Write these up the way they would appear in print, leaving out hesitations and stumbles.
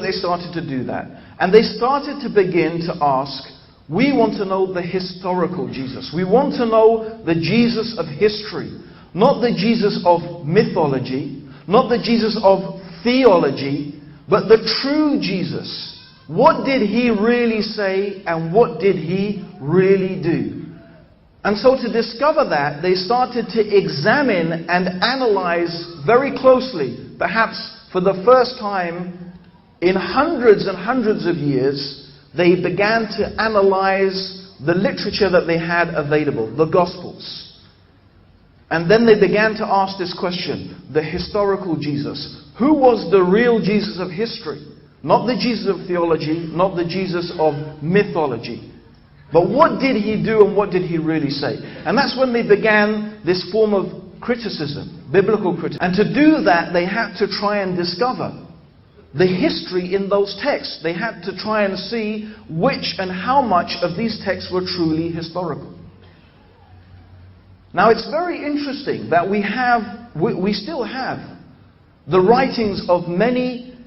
they started to do that. And they started to begin to ask, we want to know the historical Jesus. We want to know the Jesus of history. Not the Jesus of mythology, not the Jesus of theology, but the true Jesus. What did he really say and what did he really do? And so to discover that, they started to examine and analyze very closely, perhaps for the first time in hundreds and hundreds of years, they began to analyze the literature that they had available, the Gospels. And then they began to ask this question, the historical Jesus. Who was the real Jesus of history? Not the Jesus of theology, not the Jesus of mythology. But what did he do and what did he really say? And that's when they began this form of criticism, biblical criticism. And to do that, they had to try and discover the history in those texts. They had to try and see which and how much of these texts were truly historical. Now it's very interesting that we still have the writings of many,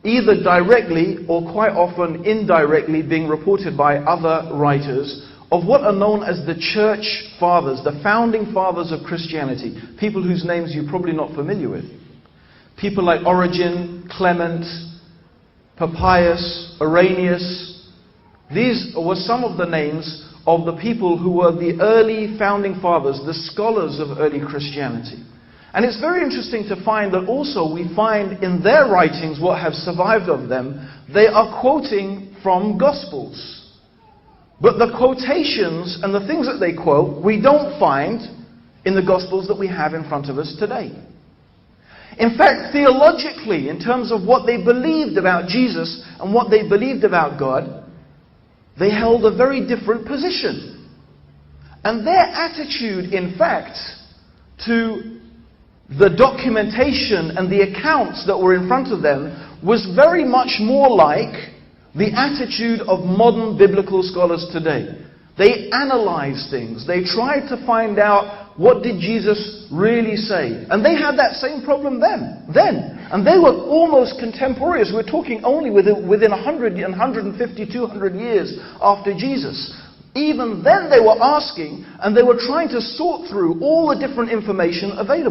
either directly or quite often indirectly being reported by other writers, of what are known as the church fathers, the founding fathers of Christianity, people whose names you're probably not familiar with. People like Origen, Clement, Papias, Irenaeus. These were some of the names of the people who were the early founding fathers, the scholars of early Christianity. And it's very interesting to find that also we find in their writings, what have survived of them, they are quoting from Gospels. But the quotations and the things that they quote, we don't find in the Gospels that we have in front of us today. In fact, theologically, in terms of what they believed about Jesus and what they believed about God, they held a very different position. And their attitude, in fact, to the documentation and the accounts that were in front of them was very much more like the attitude of modern biblical scholars today. They analyzed things. They tried to find out, what did Jesus really say? And they had that same problem then. And they were almost contemporaneous. We're talking only within 100, 150, 200 years after Jesus. Even then they were asking, and they were trying to sort through all the different information available.